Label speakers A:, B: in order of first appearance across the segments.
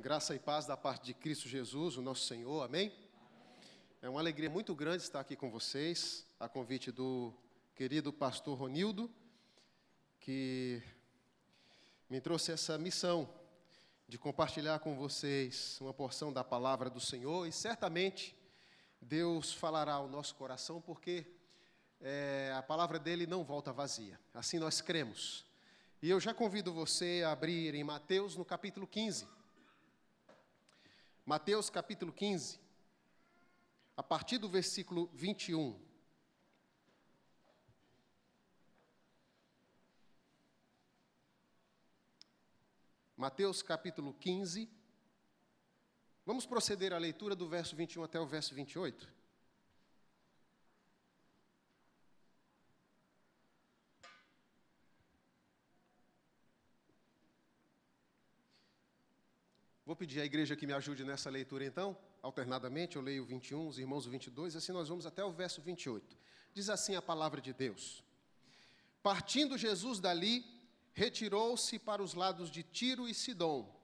A: Graça e paz da parte de Cristo Jesus, o nosso Senhor, amém? É uma alegria muito grande estar aqui com vocês, a convite do querido pastor Ronildo, que me trouxe essa missão de compartilhar com vocês uma porção da palavra do Senhor, e certamente Deus falará ao nosso coração, porque a palavra dele não volta vazia, assim nós cremos. E eu já convido você a abrir em Mateus no capítulo 15. Mateus capítulo 15, a partir do versículo 21. Mateus capítulo 15. Vamos proceder à leitura do verso 21 até o verso 28? Vou pedir à igreja que me ajude nessa leitura, então, alternadamente. Eu leio o 21, os irmãos o 22, assim nós vamos até o verso 28. Diz assim a palavra de Deus: Partindo Jesus dali, retirou-se para os lados de Tiro e Sidom.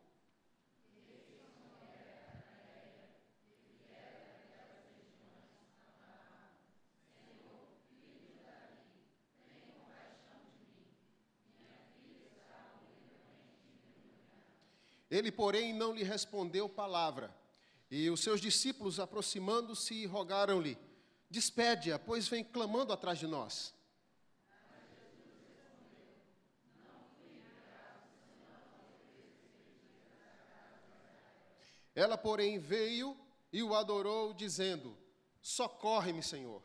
A: Ele, porém, não lhe respondeu palavra. E os seus discípulos, aproximando-se, rogaram-lhe: Despede-a, pois vem clamando atrás de nós. Ela, porém, veio e o adorou, dizendo: Socorre-me, Senhor.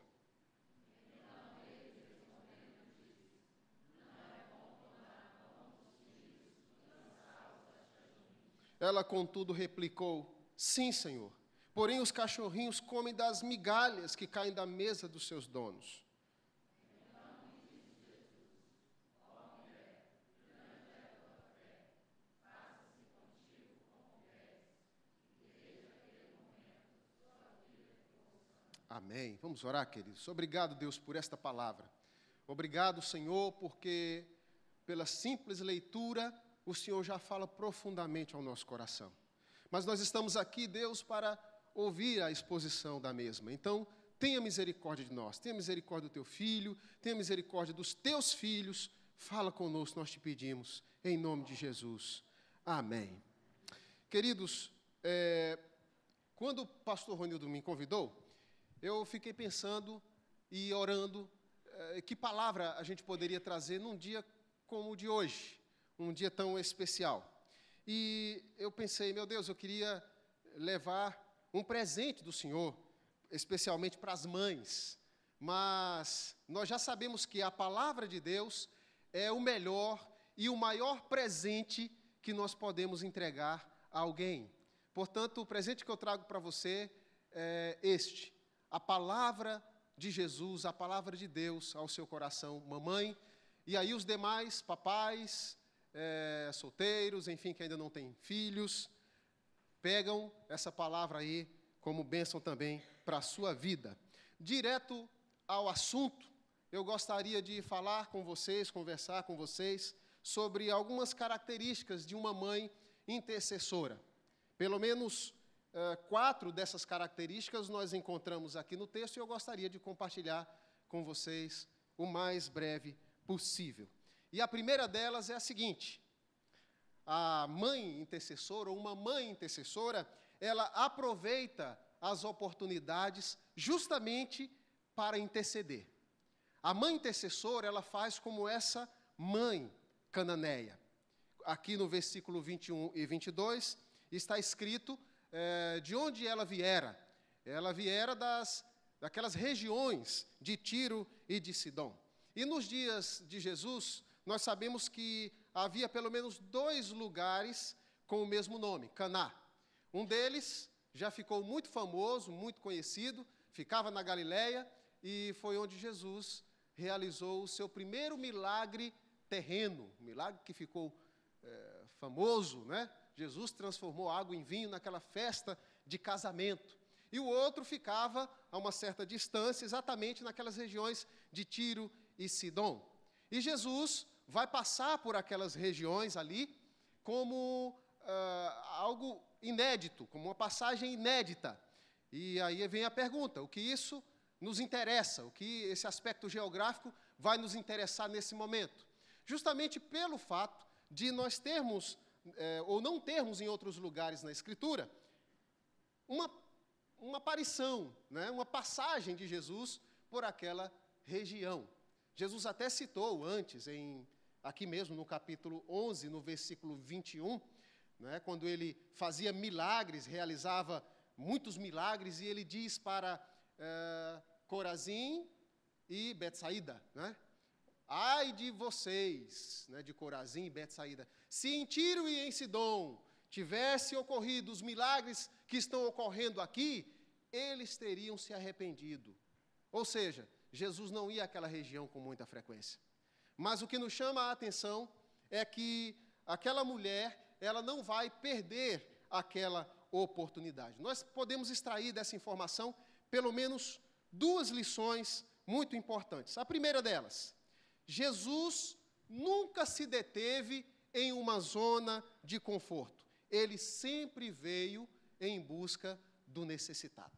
A: Ela, contudo, replicou: Sim, Senhor. Porém, os cachorrinhos comem das migalhas que caem da mesa dos seus donos. Amém. Vamos orar, queridos. Obrigado, Deus, por esta palavra. Obrigado, Senhor, porque pela simples leitura o Senhor já fala profundamente ao nosso coração. Mas nós estamos aqui, Deus, para ouvir a exposição da mesma. Então, tenha misericórdia de nós, tenha misericórdia do teu filho, tenha misericórdia dos teus filhos. Fala conosco, nós te pedimos, em nome de Jesus. Amém. Queridos, quando o pastor Ronildo me convidou, eu fiquei pensando e orando que palavra a gente poderia trazer num dia como o de hoje, um dia tão especial. E eu pensei, meu Deus, eu queria levar um presente do Senhor, especialmente para as mães, mas nós já sabemos que a palavra de Deus é o melhor e o maior presente que nós podemos entregar a alguém. Portanto, o presente que eu trago para você é este: a palavra de Jesus, a palavra de Deus ao seu coração, mamãe, e aí os demais papais, solteiros, enfim, que ainda não têm filhos, pegam essa palavra aí como bênção também para a sua vida. Direto ao assunto, eu gostaria de falar com vocês, conversar com vocês sobre algumas características de uma mãe intercessora. Pelo menos 4 dessas características nós encontramos aqui no texto e eu gostaria de compartilhar com vocês o mais breve possível. E a primeira delas é a seguinte: a mãe intercessora, ou uma mãe intercessora, ela aproveita as oportunidades justamente para interceder. A mãe intercessora, ela faz como essa mãe cananeia. Aqui no versículo 21 e 22 está escrito de onde ela viera. Ela viera daquelas regiões de Tiro e de Sidom. E nos dias de Jesus, nós sabemos que havia pelo menos 2 lugares com o mesmo nome, Caná. Um deles já ficou muito famoso, muito conhecido, ficava na Galileia, e foi onde Jesus realizou o seu primeiro milagre terreno, um milagre que ficou famoso, né? Jesus transformou água em vinho naquela festa de casamento. E o outro ficava a uma certa distância, exatamente naquelas regiões de Tiro e Sidom. E Jesus vai passar por aquelas regiões ali como algo inédito, como uma passagem inédita. E aí vem a pergunta, o que isso nos interessa? O que esse aspecto geográfico vai nos interessar nesse momento? Justamente pelo fato de nós termos, ou não termos em outros lugares na Escritura, uma aparição, né, uma passagem de Jesus por aquela região. Jesus até citou antes, aqui mesmo no capítulo 11, no versículo 21, né, quando ele fazia milagres, realizava muitos milagres, e ele diz para Corazim e Betsaída, né? Ai de vocês, né, de Corazim e Betsaída, se em Tiro e em Sidom tivesse ocorrido os milagres que estão ocorrendo aqui, eles teriam se arrependido. Ou seja, Jesus não ia àquela região com muita frequência. Mas o que nos chama a atenção é que aquela mulher, ela não vai perder aquela oportunidade. Nós podemos extrair dessa informação pelo menos duas lições muito importantes. A primeira delas, Jesus nunca se deteve em uma zona de conforto. Ele sempre veio em busca do necessitado.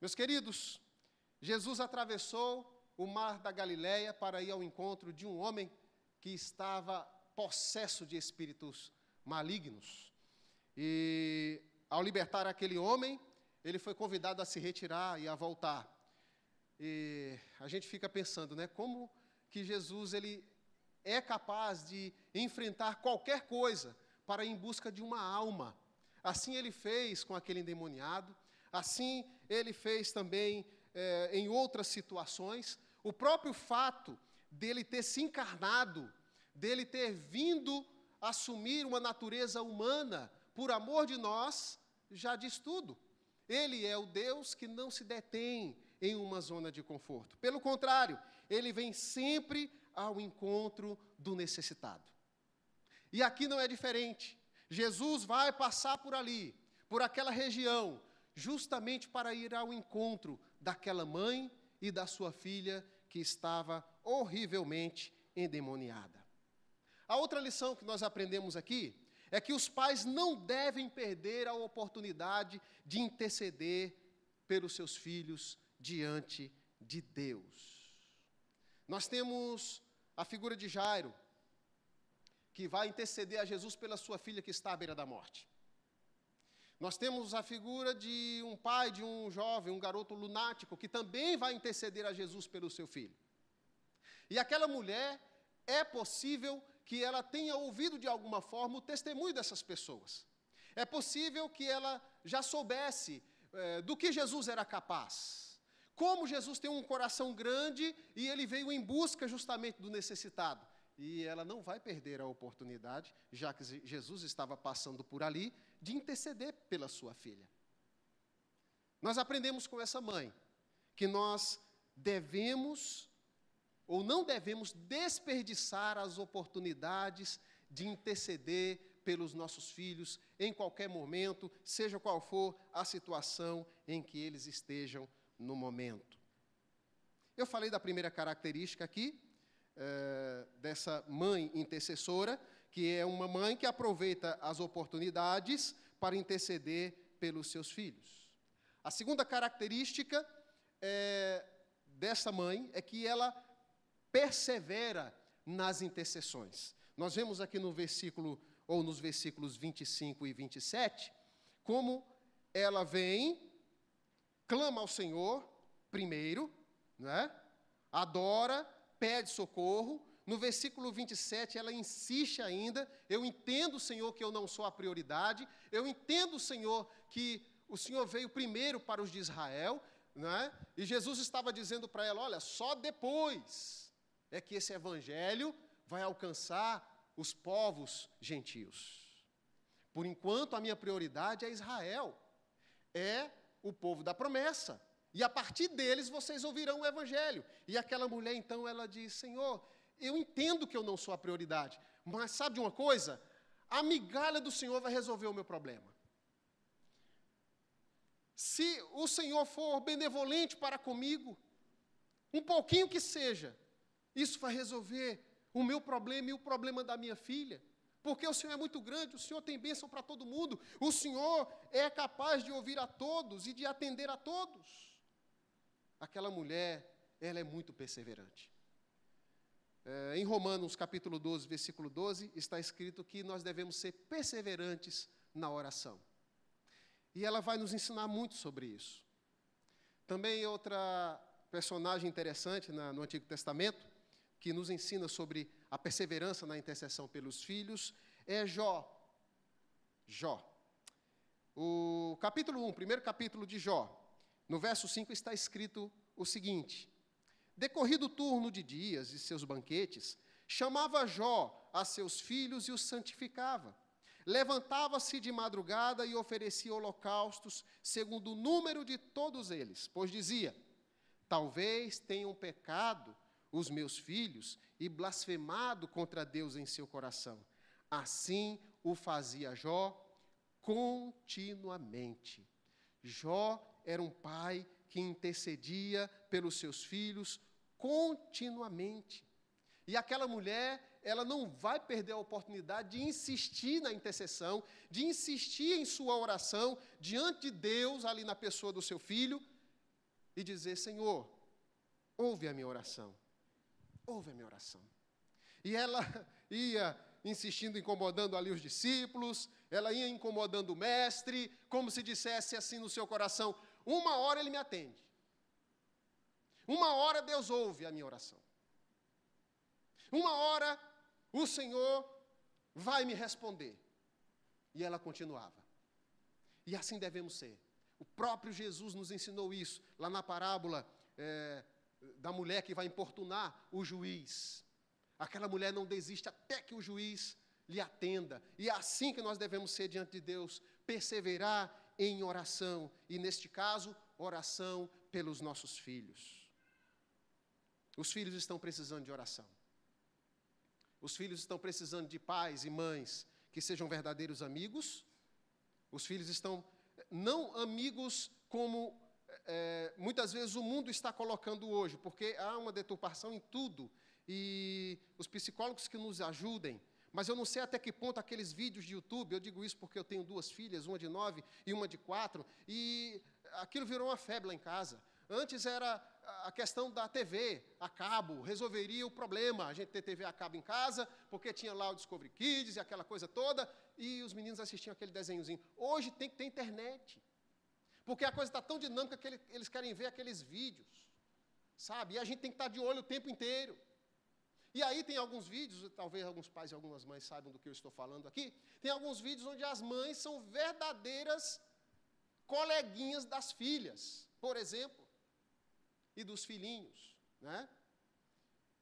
A: Meus queridos, Jesus atravessou o mar da Galileia para ir ao encontro de um homem que estava possesso de espíritos malignos. E, ao libertar aquele homem, ele foi convidado a se retirar e a voltar. E a gente fica pensando, né, como que Jesus ele é capaz de enfrentar qualquer coisa para ir em busca de uma alma. Assim ele fez com aquele endemoniado, assim ele fez também em outras situações. O próprio fato dele ter se encarnado, dele ter vindo assumir uma natureza humana por amor de nós, já diz tudo. Ele é o Deus que não se detém em uma zona de conforto. Pelo contrário, ele vem sempre ao encontro do necessitado. E aqui não é diferente. Jesus vai passar por ali, por aquela região, justamente para ir ao encontro daquela mãe e da sua filha que estava horrivelmente endemoniada. A outra lição que nós aprendemos aqui é que os pais não devem perder a oportunidade de interceder pelos seus filhos diante de Deus. Nós temos a figura de Jairo, que vai interceder a Jesus pela sua filha que está à beira da morte. Nós temos a figura de um pai, de um jovem, um garoto lunático, que também vai interceder a Jesus pelo seu filho. E aquela mulher, é possível que ela tenha ouvido de alguma forma o testemunho dessas pessoas. É possível que ela já soubesse do que Jesus era capaz. Como Jesus tem um coração grande e ele veio em busca justamente do necessitado. E ela não vai perder a oportunidade, já que Jesus estava passando por ali, de interceder pela sua filha. Nós aprendemos com essa mãe que nós devemos ou não devemos desperdiçar as oportunidades de interceder pelos nossos filhos em qualquer momento, seja qual for a situação em que eles estejam no momento. Eu falei da primeira característica aqui, dessa mãe intercessora, que é uma mãe que aproveita as oportunidades para interceder pelos seus filhos. A segunda característica dessa mãe é que ela persevera nas intercessões. Nós vemos aqui no versículo, ou nos versículos 25 e 27, como ela vem, clama ao Senhor primeiro, né? Adora, pede socorro. No versículo 27, ela insiste ainda, eu entendo, Senhor, que eu não sou a prioridade, eu entendo, Senhor, que o Senhor veio primeiro para os de Israel, né? E Jesus estava dizendo para ela, olha, só depois é que esse evangelho vai alcançar os povos gentios. Por enquanto, a minha prioridade é Israel, é o povo da promessa, e a partir deles vocês ouvirão o evangelho. E aquela mulher, então, ela diz, Senhor, eu entendo que eu não sou a prioridade, mas sabe de uma coisa? A migalha do Senhor vai resolver o meu problema. Se o Senhor for benevolente para comigo, um pouquinho que seja, isso vai resolver o meu problema e o problema da minha filha. porque o Senhor é muito grande, o Senhor tem bênção para todo mundo, o Senhor é capaz de ouvir a todos e de atender a todos. Aquela mulher, ela é muito perseverante. Em Romanos, capítulo 12, versículo 12, está escrito que nós devemos ser perseverantes na oração. E ela vai nos ensinar muito sobre isso. Também outra personagem interessante no Antigo Testamento, que nos ensina sobre a perseverança na intercessão pelos filhos, é Jó. Jó. O capítulo 1, primeiro capítulo de Jó, no verso 5 está escrito o seguinte: decorrido o turno de dias e seus banquetes, chamava Jó a seus filhos e os santificava. Levantava-se de madrugada e oferecia holocaustos, segundo o número de todos eles, pois dizia: talvez tenham pecado os meus filhos e blasfemado contra Deus em seu coração. Assim o fazia Jó continuamente. Jó era um pai que intercedia pelos seus filhos continuamente. E aquela mulher, ela não vai perder a oportunidade de insistir na intercessão, de insistir em sua oração diante de Deus, ali na pessoa do seu filho, e dizer: Senhor, ouve a minha oração. Ouve a minha oração. E ela ia insistindo, incomodando ali os discípulos, ela ia incomodando o mestre, como se dissesse assim no seu coração: uma hora ele me atende. Uma hora Deus ouve a minha oração. Uma hora o Senhor vai me responder. E ela continuava. E assim devemos ser. O próprio Jesus nos ensinou isso, lá na parábola da mulher que vai importunar o juiz. Aquela mulher não desiste até que o juiz lhe atenda. E é assim que nós devemos ser diante de Deus, perseverar em oração. E, neste caso, oração pelos nossos filhos. Os filhos estão precisando de oração. Os filhos estão precisando de pais e mães que sejam verdadeiros amigos. Os filhos estão, não amigos como muitas vezes o mundo está colocando hoje, porque há uma deturpação em tudo. E os psicólogos que nos ajudem, mas eu não sei até que ponto aqueles vídeos de YouTube, eu digo isso porque eu tenho 2 filhas, uma de 9 e uma de 4, e aquilo virou uma febre lá em casa. Antes era a questão da TV a cabo, resolveria o problema, a gente ter TV a cabo em casa, porque tinha lá o Discovery Kids e aquela coisa toda, e os meninos assistiam aquele desenhozinho. Hoje tem que ter internet, porque a coisa está tão dinâmica que eles querem ver aqueles vídeos, sabe? E a gente tem que estar de olho o tempo inteiro. E aí tem alguns vídeos, talvez alguns pais e algumas mães saibam do que eu estou falando aqui, tem alguns vídeos onde as mães são verdadeiras coleguinhas das filhas, por exemplo, e dos filhinhos, né?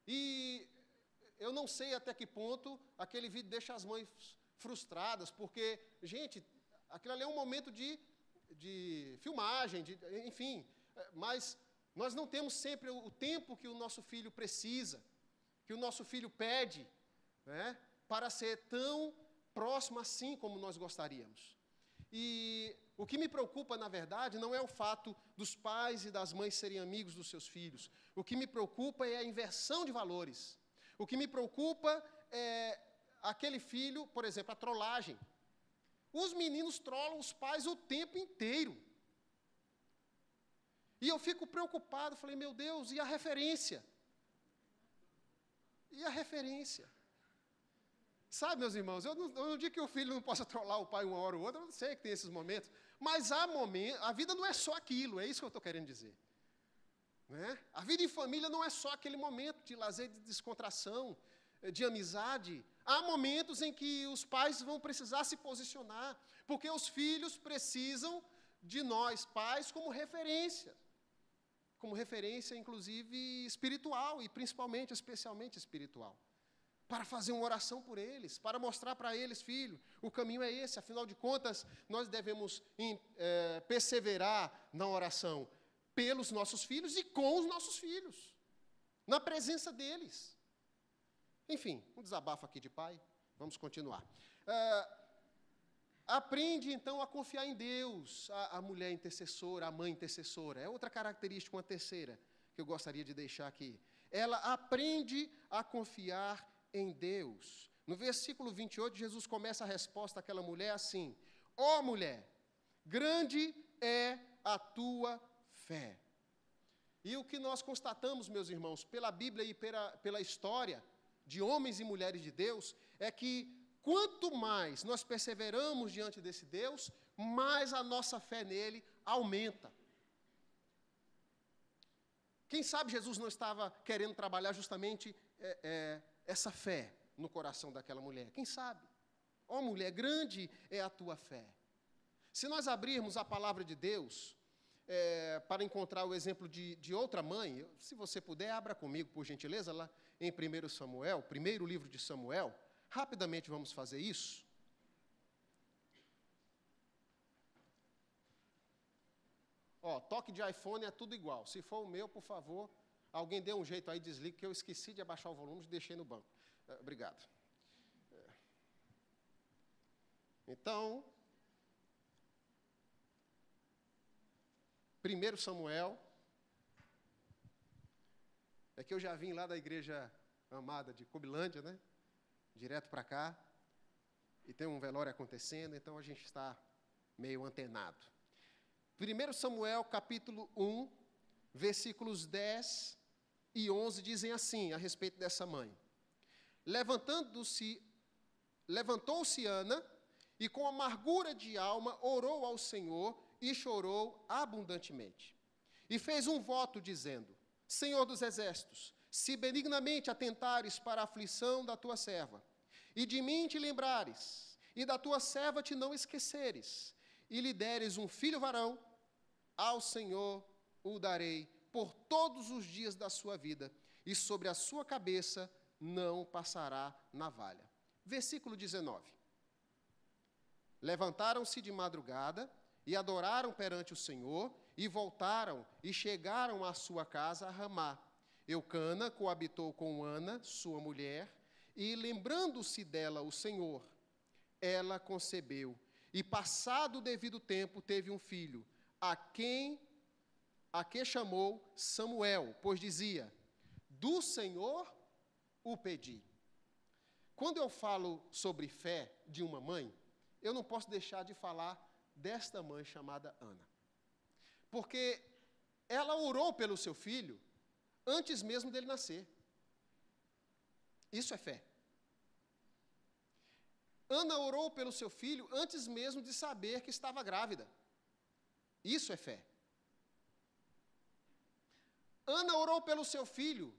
A: E eu não sei até que ponto aquele vídeo deixa as mães frustradas, porque, gente, aquilo ali é um momento de filmagem, enfim, mas nós não temos sempre o tempo que o nosso filho precisa, que o nosso filho pede, né, para ser tão próximo assim como nós gostaríamos. E o que me preocupa, na verdade, não é o fato dos pais e das mães serem amigos dos seus filhos. O que me preocupa é a inversão de valores. O que me preocupa é aquele filho, por exemplo, a trollagem. Os meninos trollam os pais o tempo inteiro. E eu fico preocupado, falei, meu Deus, e a referência? E a referência? Sabe, meus irmãos, eu não digo que o filho não possa trollar o pai uma hora ou outra, eu não sei que tem esses momentos, mas a vida não é só aquilo, é isso que eu estou querendo dizer. Né? A vida em família não é só aquele momento de lazer, de descontração, de amizade. Há momentos em que os pais vão precisar se posicionar, porque os filhos precisam de nós, pais, como referência, inclusive, espiritual, e principalmente, especialmente espiritual. Para fazer uma oração por eles, para mostrar para eles, filho, o caminho é esse, afinal de contas, nós devemos perseverar na oração pelos nossos filhos e com os nossos filhos, na presença deles. Enfim, um desabafo aqui de pai, vamos continuar. Aprende, então, a confiar em Deus, a mulher intercessora, a mãe intercessora. É outra característica, uma terceira, que eu gostaria de deixar aqui. Ela aprende a confiar em Deus. No versículo 28, Jesus começa a resposta àquela mulher assim: ó mulher, grande é a tua fé. E o que nós constatamos, meus irmãos, pela Bíblia e pela história de homens e mulheres de Deus, é que quanto mais nós perseveramos diante desse Deus, mais a nossa fé nele aumenta. Quem sabe Jesus não estava querendo trabalhar justamente essa fé no coração daquela mulher? Quem sabe? Ó mulher, grande é a tua fé. Se nós abrirmos a palavra de Deus, para encontrar o exemplo de outra mãe, se você puder, abra comigo, por gentileza, lá em 1 Samuel, primeiro livro de Samuel. Rapidamente vamos fazer isso. Ó, toque de iPhone é tudo igual. Se for o meu, por favor, alguém dê um jeito aí, desligue, que eu esqueci de abaixar o volume e deixei no banco. Obrigado. Então, 1 Samuel, é que eu já vim lá da igreja amada de Cobilândia, né? Direto para cá, e tem um velório acontecendo, então a gente está meio antenado. 1 Samuel, capítulo 1, versículos 10 e 11, dizem assim, a respeito dessa mãe. Levantou-se Ana, e com amargura de alma orou ao Senhor, e chorou abundantemente. E fez um voto, dizendo: Senhor dos exércitos, se benignamente atentares para a aflição da tua serva, e de mim te lembrares, e da tua serva te não esqueceres, e lhe deres um filho varão, ao Senhor o darei por todos os dias da sua vida, e sobre a sua cabeça não passará navalha. Versículo 19. Levantaram-se de madrugada, e adoraram perante o Senhor, e voltaram, e chegaram à sua casa a Ramá. Eucana coabitou com Ana, sua mulher, e lembrando-se dela o Senhor, ela concebeu, e passado o devido tempo teve um filho, a que chamou Samuel, pois dizia: do Senhor o pedi. Quando eu falo sobre fé de uma mãe, eu não posso deixar de falar desta mãe chamada Ana. Porque ela orou pelo seu filho antes mesmo dele nascer. Isso é fé. Ana orou pelo seu filho antes mesmo de saber que estava grávida. Isso é fé. Ana orou pelo seu filho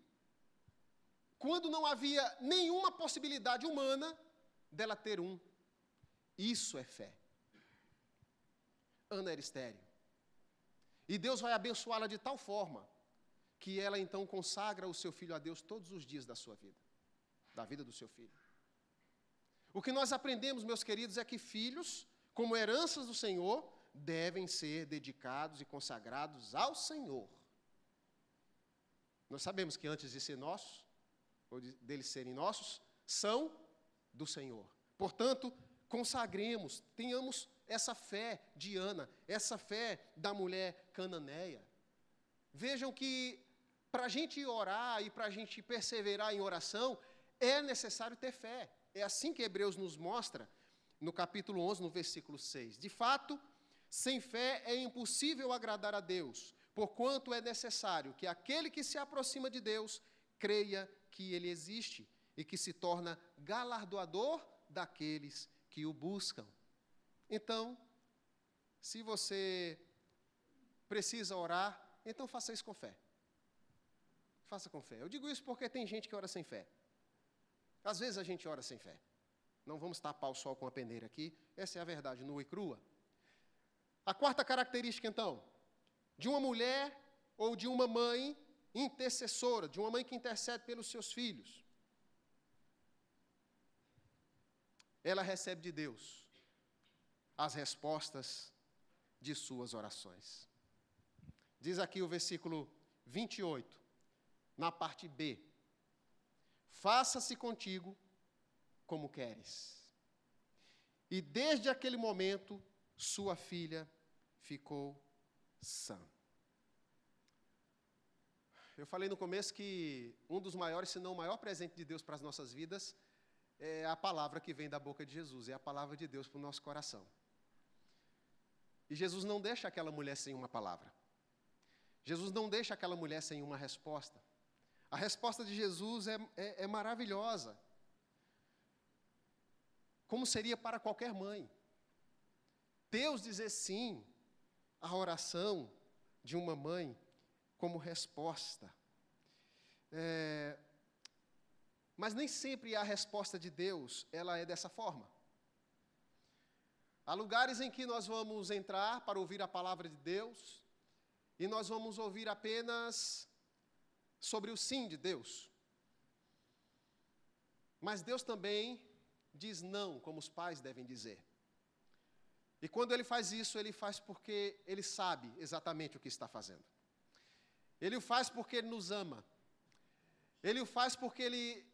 A: quando não havia nenhuma possibilidade humana dela ter um. Isso é fé. Ana era estéril. E Deus vai abençoá-la de tal forma que ela então consagra o seu filho a Deus todos os dias da sua vida, da vida do seu filho. O que nós aprendemos, meus queridos, é que filhos, como heranças do Senhor, devem ser dedicados e consagrados ao Senhor. Nós sabemos que antes de ser nossos, ou deles serem nossos, são do Senhor. Portanto, consagremos, tenhamos essa fé de Ana, essa fé da mulher cananeia. Vejam que para a gente orar e para a gente perseverar em oração, é necessário ter fé. É assim que Hebreus nos mostra, no capítulo 11, no versículo 6. De fato, sem fé é impossível agradar a Deus, porquanto é necessário que aquele que se aproxima de Deus creia que Ele existe e que se torna galardoador daqueles que o buscam. Então, se você precisa orar, então faça isso com fé. Faça com fé. Eu digo isso porque tem gente que ora sem fé. Às vezes a gente ora sem fé. Não vamos tapar o sol com a peneira aqui. Essa é a verdade, nua e crua. A quarta característica, então, de uma mulher ou de uma mãe intercessora, de uma mãe que intercede pelos seus filhos. Ela recebe de Deus as respostas de suas orações. Diz aqui o versículo 28, na parte B: faça-se contigo como queres. E desde aquele momento, sua filha ficou sã. Eu falei no começo que um dos maiores, se não o maior presente de Deus para as nossas vidas é a palavra que vem da boca de Jesus, é a palavra de Deus para o nosso coração. E Jesus não deixa aquela mulher sem uma palavra. Jesus não deixa aquela mulher sem uma resposta. A resposta de Jesus é maravilhosa. Como seria para qualquer mãe. Deus dizer sim à oração de uma mãe como resposta. Mas nem sempre a resposta de Deus, ela é dessa forma. Há lugares em que nós vamos entrar para ouvir a palavra de Deus e nós vamos ouvir apenas sobre o sim de Deus. Mas Deus também diz não, como os pais devem dizer. E quando Ele faz isso, Ele faz porque Ele sabe exatamente o que está fazendo. Ele o faz porque Ele nos ama. Ele o faz porque Ele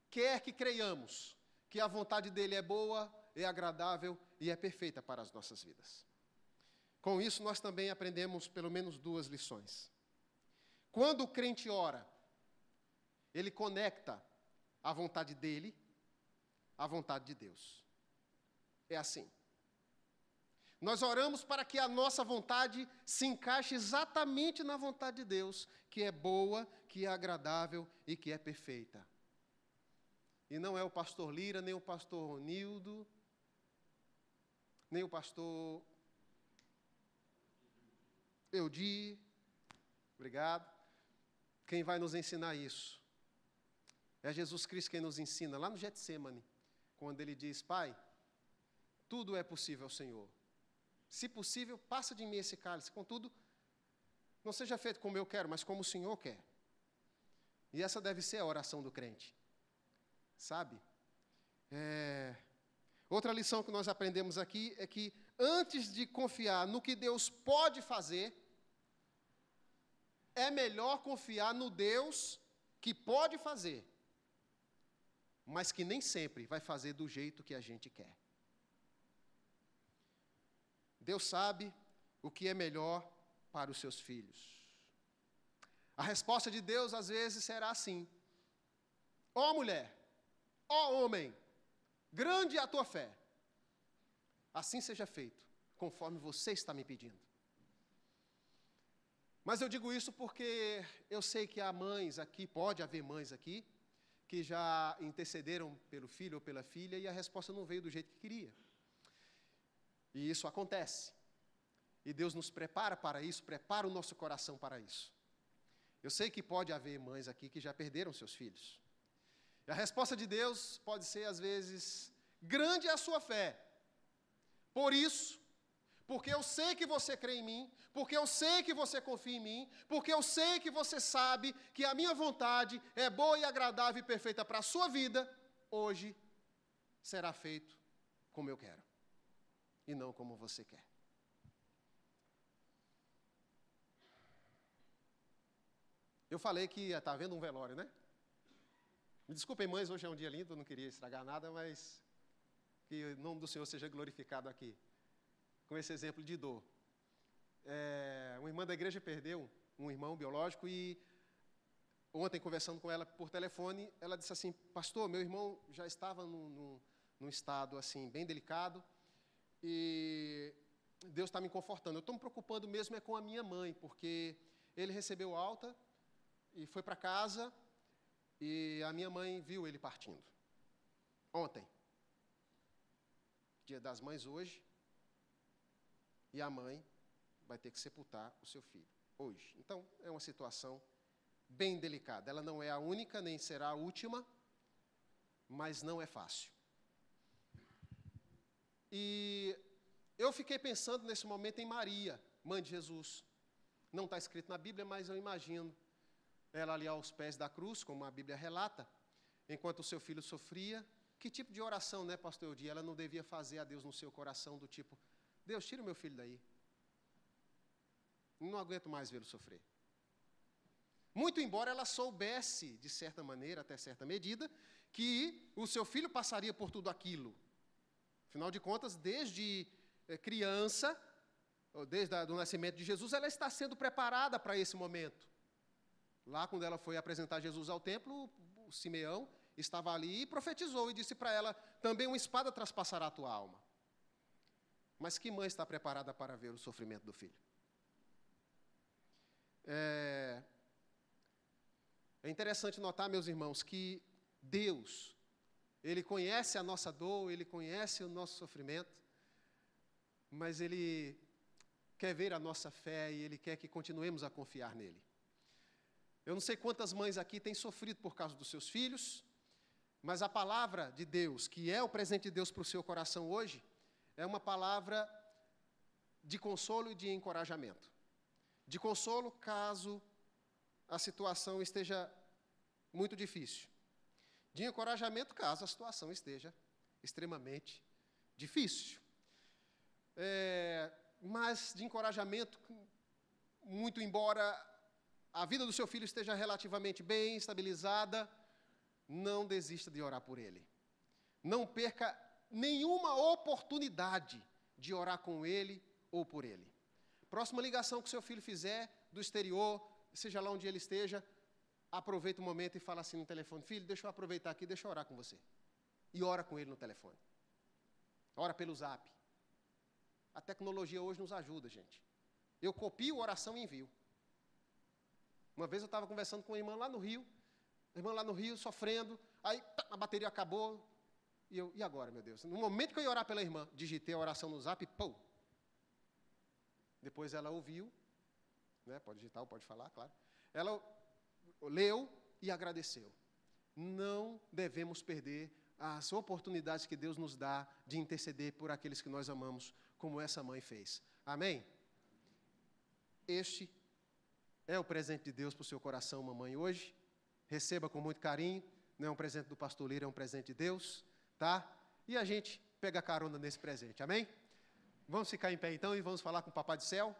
A: quer que creiamos que a vontade dEle é boa, é agradável e é perfeita para as nossas vidas. Com isso, nós também aprendemos pelo menos 2 lições. Quando o crente ora, ele conecta a vontade dEle à vontade de Deus. É assim. Nós oramos para que a nossa vontade se encaixe exatamente na vontade de Deus, que é boa, que é agradável e que é perfeita. E não é o pastor Lira, nem o pastor Ronildo, nem o pastor Eudi, obrigado, quem vai nos ensinar isso. É Jesus Cristo quem nos ensina, lá no Getsêmani, quando Ele diz, Pai, tudo é possível ao Senhor. Se possível, passa de mim esse cálice, contudo, não seja feito como eu quero, mas como o Senhor quer. E essa deve ser a oração do crente. Sabe? Outra lição que nós aprendemos aqui é que antes de confiar no que Deus pode fazer, é melhor confiar no Deus que pode fazer, mas que nem sempre vai fazer do jeito que a gente quer. Deus sabe o que é melhor para os seus filhos. A resposta de Deus, às vezes, será assim. Ó mulher, ó homem, grande é a tua fé. Assim seja feito, conforme você está me pedindo. Mas eu digo isso porque eu sei que há mães aqui, pode haver mães aqui, que já intercederam pelo filho ou pela filha e a resposta não veio do jeito que queria. E isso acontece. E Deus nos prepara para isso, prepara o nosso coração para isso. Eu sei que pode haver mães aqui que já perderam seus filhos. E a resposta de Deus pode ser, às vezes, grande é a sua fé. Por isso, porque eu sei que você crê em mim, porque eu sei que você confia em mim, porque eu sei que você sabe que a minha vontade é boa e agradável e perfeita para a sua vida, hoje será feito como eu quero, e não como você quer. Eu falei que está havendo um velório, né? Me desculpem, mães, hoje é um dia lindo, eu não queria estragar nada, mas que o nome do Senhor seja glorificado aqui, com esse exemplo de dor. Uma irmã da igreja perdeu um irmão biológico e ontem, conversando com ela por telefone, ela disse assim, pastor, meu irmão já estava num estado assim, bem delicado e Deus está me confortando. Eu estou me preocupando mesmo com a minha mãe, porque ele recebeu alta e foi para casa e a minha mãe viu ele partindo. Ontem. Dia das Mães hoje. E a mãe vai ter que sepultar o seu filho hoje. Então, é uma situação bem delicada. Ela não é a única, nem será a última, mas não é fácil. E eu fiquei pensando nesse momento em Maria, mãe de Jesus. Não está escrito na Bíblia, mas eu imagino ela ali aos pés da cruz, como a Bíblia relata, enquanto o seu filho sofria. Que tipo de oração, né, pastor Eudi? Ela não devia fazer a Deus no seu coração do tipo, Deus, tira o meu filho daí. Não aguento mais vê-lo sofrer. Muito embora ela soubesse, de certa maneira, até certa medida, que o seu filho passaria por tudo aquilo. Afinal de contas, desde criança, desde o nascimento de Jesus, ela está sendo preparada para esse momento. Lá, quando ela foi apresentar Jesus ao templo, o Simeão estava ali e profetizou e disse para ela, também uma espada traspassará a tua alma. Mas que mãe está preparada para ver o sofrimento do filho? É interessante notar, meus irmãos, que Deus, Ele conhece a nossa dor, Ele conhece o nosso sofrimento, mas Ele quer ver a nossa fé e Ele quer que continuemos a confiar nele. Eu não sei quantas mães aqui têm sofrido por causa dos seus filhos, mas a palavra de Deus, que é o presente de Deus para o seu coração hoje, é uma palavra de consolo e de encorajamento. De consolo caso a situação esteja muito difícil. De encorajamento caso a situação esteja extremamente difícil. Mas de encorajamento, muito embora a vida do seu filho esteja relativamente bem, estabilizada, não desista de orar por ele. Não perca nenhuma oportunidade de orar com ele ou por ele. Próxima ligação que o seu filho fizer do exterior, seja lá onde ele esteja, aproveita o momento e fala assim no telefone, filho, deixa eu aproveitar aqui, deixa eu orar com você. E ora com ele no telefone. Ora pelo zap. A tecnologia hoje nos ajuda, gente. Eu copio oração e envio. Uma vez eu estava conversando com uma irmã lá no Rio, sofrendo, aí a bateria acabou, e agora, meu Deus? No momento que eu ia orar pela irmã, digitei a oração no zap, pô. Depois ela ouviu, né, pode digitar ou pode falar, claro. Ela leu e agradeceu. Não devemos perder as oportunidades que Deus nos dá de interceder por aqueles que nós amamos, como essa mãe fez. Amém? Este é o presente de Deus para o seu coração, mamãe, hoje. Receba com muito carinho. Não é um presente do pastor Lira, é um presente de Deus, tá? E a gente pega carona nesse presente, amém? Vamos ficar em pé então e vamos falar com o Papai do Céu.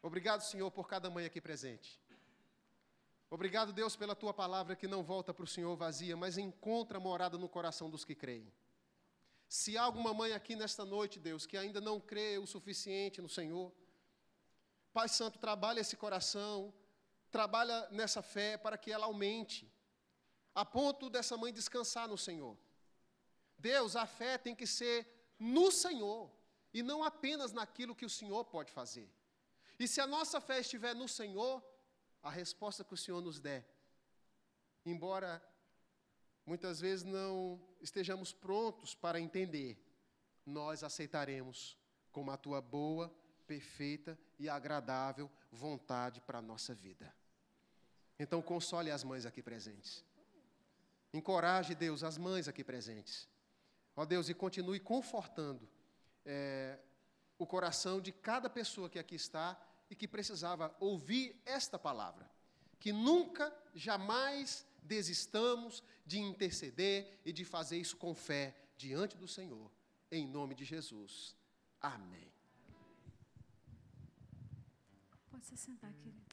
A: Obrigado, Senhor, por cada mãe aqui presente. Obrigado, Deus, pela Tua palavra que não volta para o Senhor vazia, mas encontra morada no coração dos que creem. Se há alguma mãe aqui nesta noite, Deus, que ainda não crê o suficiente no Senhor, Pai Santo, trabalha esse coração, trabalha nessa fé para que ela aumente, a ponto dessa mãe descansar no Senhor. Deus, a fé tem que ser no Senhor, e não apenas naquilo que o Senhor pode fazer. E se a nossa fé estiver no Senhor, a resposta que o Senhor nos der, embora muitas vezes não estejamos prontos para entender, nós aceitaremos como a Tua boa, perfeita e agradável vontade para a nossa vida. Então, console as mães aqui presentes. Encoraje, Deus, as mães aqui presentes. Ó Deus, e continue confortando o coração de cada pessoa que aqui está e que precisava ouvir esta palavra. Que nunca, jamais desistamos de interceder e de fazer isso com fé diante do Senhor. Em nome de Jesus. Amém.
B: Pode se sentar, querido.